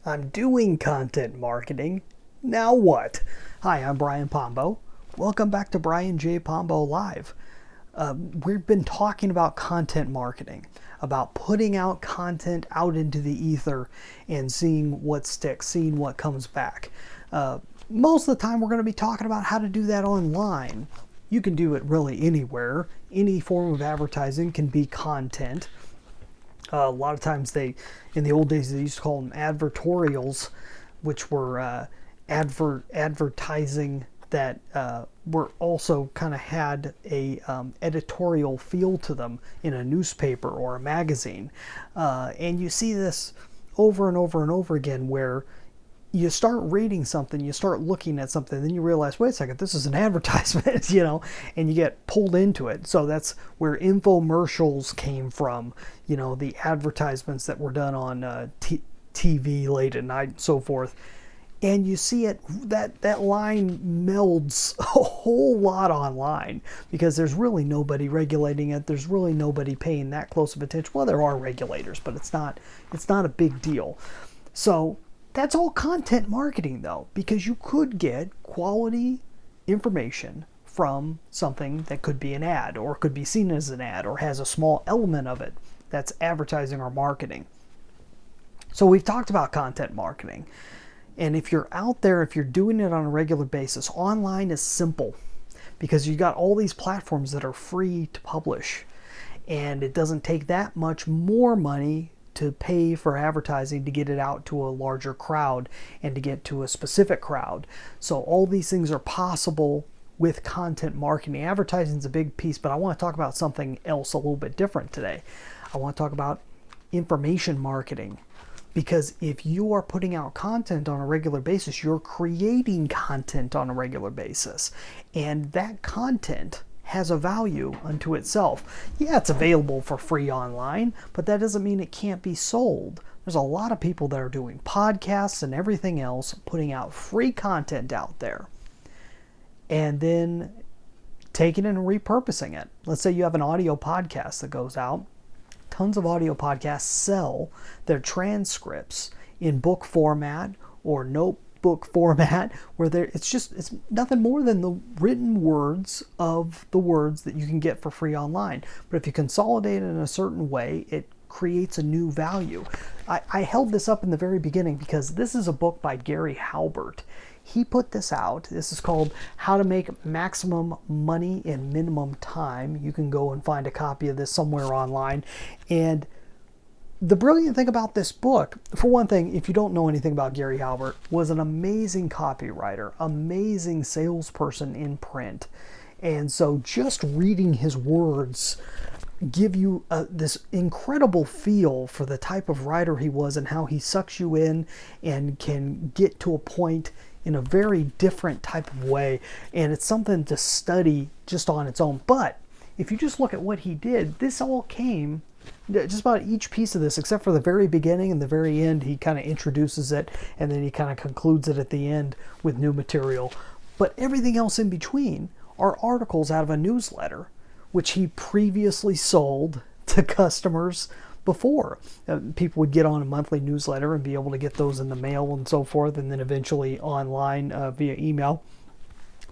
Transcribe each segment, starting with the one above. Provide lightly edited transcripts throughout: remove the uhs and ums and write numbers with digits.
I'm doing content marketing. Now what? Hi, I'm Brian Pombo. Welcome back to Brian J. Pombo Live. We've been talking about content marketing, about putting out content out into the ether and seeing what sticks, seeing what comes back. Most of the time, we're going to be talking about how to do that online. You can do it really anywhere. Any form of advertising can be content. A lot of times in the old days, they used to call them advertorials, which were advertising that were also kind of had a editorial feel to them in a newspaper or a magazine. And you see this over and over and over again where you start reading something, you start looking at something, then you realize, wait a second, this is an advertisement, and you get pulled into it. So that's where infomercials came from, the advertisements that were done on TV late at night and so forth. And you see it, that line melds a whole lot online because there's really nobody regulating it. There's really nobody paying that close of attention. Well, there are regulators, but it's not a big deal. So that's all content marketing, though, because you could get quality information from something that could be an ad or could be seen as an ad or has a small element of it that's advertising or marketing. So we've talked about content marketing. And if you're out there, if you're doing it on a regular basis, online is simple because you got all these platforms that are free to publish. And it doesn't take that much more money to pay for advertising to get it out to a larger crowd and to get to a specific crowd. So all these things are possible with content marketing. Advertising is a big piece, but I want to talk about something else a little bit different today. I want to talk about information marketing. Because if you are putting out content on a regular basis, you're creating content on a regular basis. And that content has a value unto itself. Yeah, it's available for free online, but that doesn't mean it can't be sold. There's a lot of people that are doing podcasts and everything else, putting out free content out there, and then taking it and repurposing it. Let's say you have an audio podcast that goes out. Tons of audio podcasts sell their transcripts in book format or notebook format where it's nothing more than the written words of the words that you can get for free online. But if you consolidate it in a certain way, it creates a new value. I held this up in the very beginning because this is a book by Gary Halbert. He put this out. This is called How to Make Maximum Money in Minimum Time. You can go and find a copy of this somewhere online. And the brilliant thing about this book, for one thing, if you don't know anything about Gary Halbert, was an amazing copywriter, amazing salesperson in print. And so just reading his words give you this incredible feel for the type of writer he was and how he sucks you in and can get to a point in a very different type of way. And it's something to study just on its own. But if you just look at what he did, this all came, just about each piece of this, except for the very beginning and the very end, he kind of introduces it and then he kind of concludes it at the end with new material. But everything else in between are articles out of a newsletter, which he previously sold to customers before. People would get on a monthly newsletter and be able to get those in the mail and so forth, and then eventually online via email.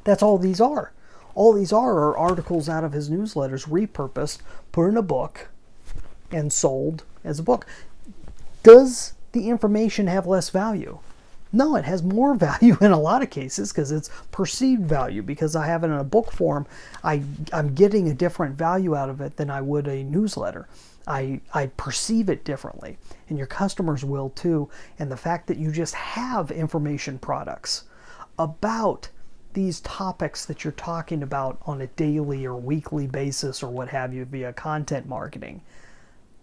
That's all these are. All these are articles out of his newsletters repurposed, put in a book, and sold as a book. Does the information have less value? No, it has more value in a lot of cases because it's perceived value. Because I have it in a book form, I'm getting a different value out of it than I would a newsletter. I perceive it differently, and your customers will too. And the fact that you just have information products about these topics that you're talking about on a daily or weekly basis or what have you via content marketing,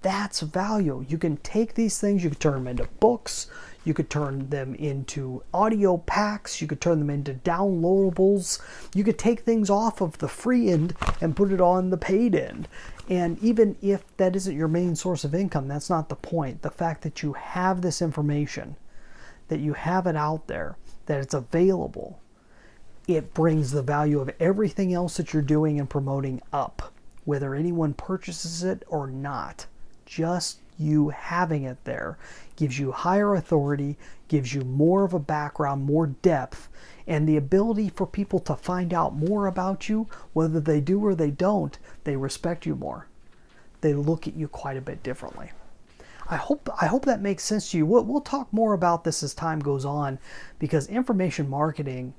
that's value. You can take these things, you could turn them into books, you could turn them into audio packs, you could turn them into downloadables, you could take things off of the free end and put it on the paid end. And even if that isn't your main source of income, that's not the point. The fact that you have this information, that you have it out there, that it's available, it brings the value of everything else that you're doing and promoting up, whether anyone purchases it or not. Just you having it there gives you higher authority, gives you more of a background, more depth, and the ability for people to find out more about you. Whether they do or they don't, they respect you more. They look at you quite a bit differently. I hope that makes sense to you. We'll talk more about this as time goes on, because information marketing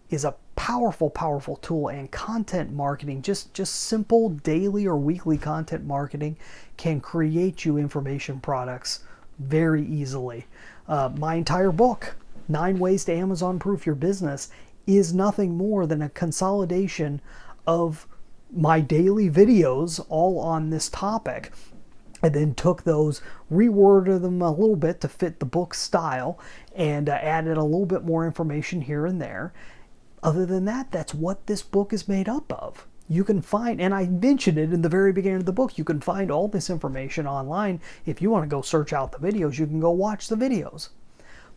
is a powerful, powerful tool, and content marketing, just simple daily or weekly content marketing, can create you information products very easily. My entire book, 9 Ways to Amazon Proof Your Business, is nothing more than a consolidation of my daily videos all on this topic. I then took those, reworded them a little bit to fit the book style, and added a little bit more information here and there. Other than that, that's what this book is made up of. You can find, and I mentioned it in the very beginning of the book, you can find all this information online. If you want to go search out the videos, you can go watch the videos.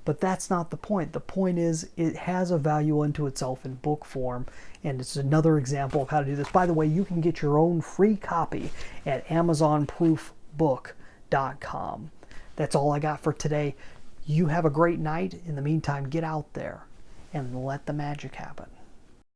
But that's not the point. The point is, it has a value unto itself in book form, and it's another example of how to do this. By the way, you can get your own free copy at AmazonProofBook.com. That's all I got for today. You have a great night. In the meantime, get out there and let the magic happen.